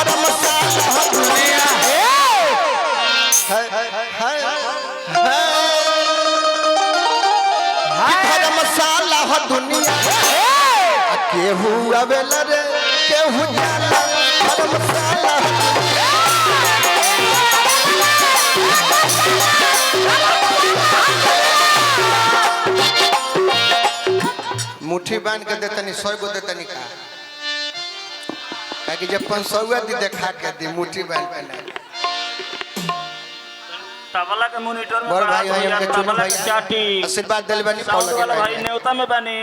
धर्मशाला दुनिया धर्मशाला दुनिया केहू आवेला रे केहू जाला धर्मशाला मुट्ठी बांध के देतनी 100 गो देतनी का कि जब 500 दी देखा के दी मुट्ठी बांध के नहीं तबला के मॉनिटर में बड़ भाई हम के चुन भाई चाटी आशीर्वाद दिल बनी पाउल के भाई नेवता में बनी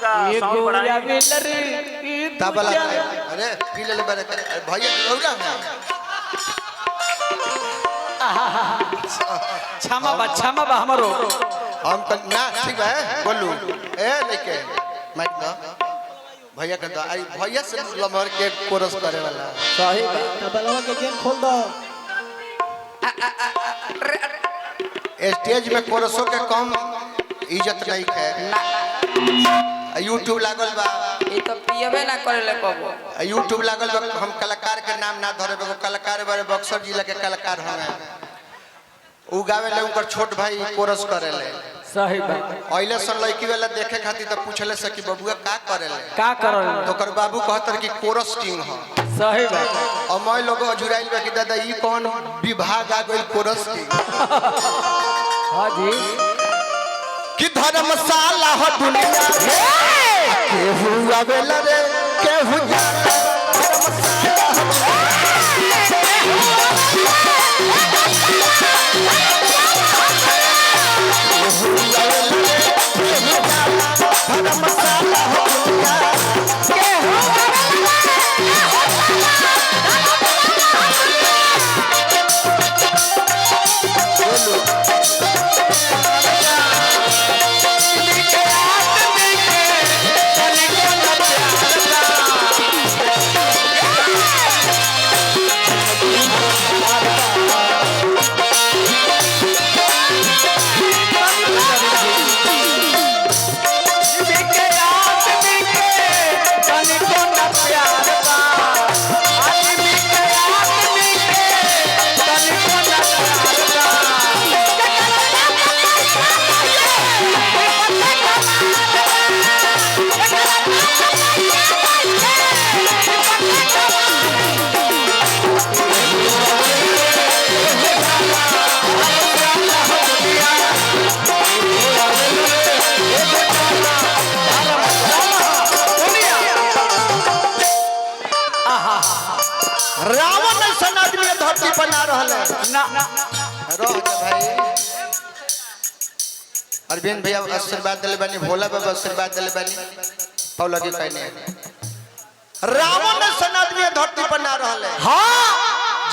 का साउंड बढ़ाई तबला अरे पी ले बड़े भैया होगा क्षमा बा हमरो हम ना ठीक है बोलू ए लेके माइक दो भैया के दो आई भैया से लमर के कोरस करे वाला सही तबलवा के गेम खोल दो स्टेज में कोरसों के कम इज्जत नहीं है यूट्यूब लागल बा ये तो पियबे ना करेले कबो यूट्यूब लागल बा हम कलाकार के नाम ना धरे बा कलाकार बारे बक्सर जिला के कलाकार हमें उ गावे ले उनकर छोट भाई कोरस करेले सही बात ओइले सन लड़की वाला देखे खातिर त पूछले से कि बबुआ का करेले का करल तो कर बाबू कहतर कि कोरस किंग ह सही बात और मैं लोग अजुराइल बा कि दादा ई कौन विभाग आ गइल कोरस की हां जी कि धर्मशाला हो दुनिया केहू आवेला रे केहू जाला धर्मशाला हो दुनिया केहू रावण ऐसा आदमी धरती पर ना रहले ना रह जा भाई अरविंद भैया आशीर्वाद दिले बानी भोला बाबा आशीर्वाद दिले बानी पौला के कहने रावण ऐसा आदमी धरती पर ना रहले हां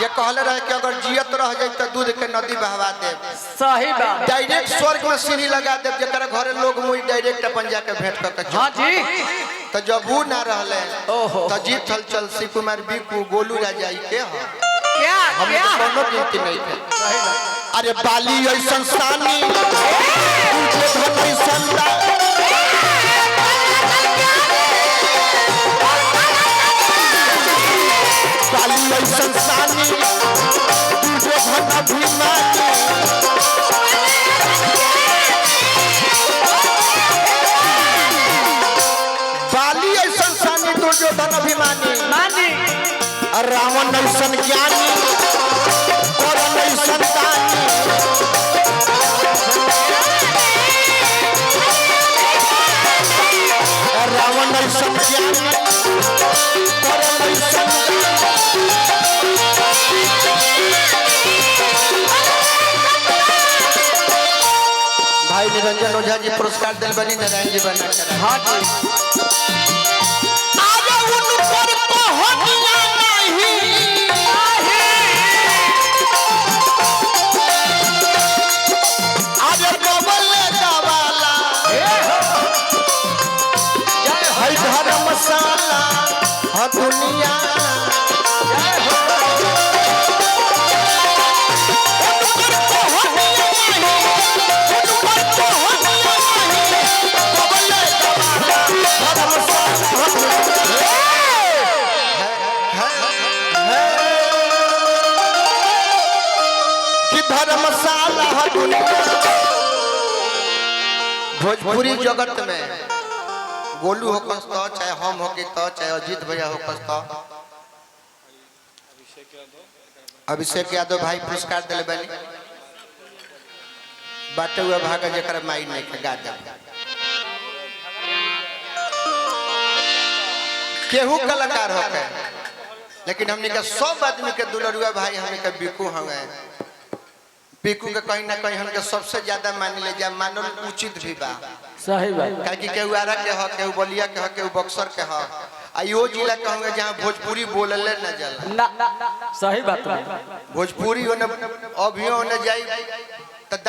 जे कहले रहे कि अगर जियत रह जाई त दूध के नदी बहवा देब सही बात डायरेक्ट स्वर्ग में सीढ़ी लगा देब जेकरा घरे लोग मुई डायरेक्ट अपन जाके भेंट क के हां जी तो जब वो ना रहले ओहो तो जीत चल चल शिव कुमार बीकू गोलू राजा ई के ह क्या हम क्या तो कोनो गिनती नहीं थे सही बात अरे बाली ऐसन सानी तुझे धन संदा बाली ऐसन सानी तुझे धन अभिमानी बाली ऐसन सानी तुझे धन अभिमानी मानी रावण ऐसन ज्ञानी करण ऐसन दानी रावण ऐसन ज्ञानी करण ऐसन भाई निरंजन ओझा जी पुरस्कार दिल बनी नारायण जी बना हां जी आगे उनकर पहुंचना नहीं आगे डबल दवाला है धर्मशाला है दुनिया भोजपुरी जगत में गोलू होकस तो चाहे हम होके तो चाहे अजीत भैया होकस तो अभिषेक यादव भाई पुरस्कार दिले बनी बाटे हुआ भागा जकर माई नहीं के गा दे केहू कलाकार होके लेकिन हमने का सब आदमी के दुलरुआ भाई हमें के बिकू हवे बिकू के कहीं ना कहीं हमके सबसे ज्यादा मान ले जा मानल उचित भी बा सही बात काहे कि केहू आरा के ह केहू बलिया के ह केहू बक्सर के ह आ यो जिला कहूंगे जहां भोजपुरी बोलले न जाला ना सही बात बा भोजपुरी ओने अभियो ओने जाई त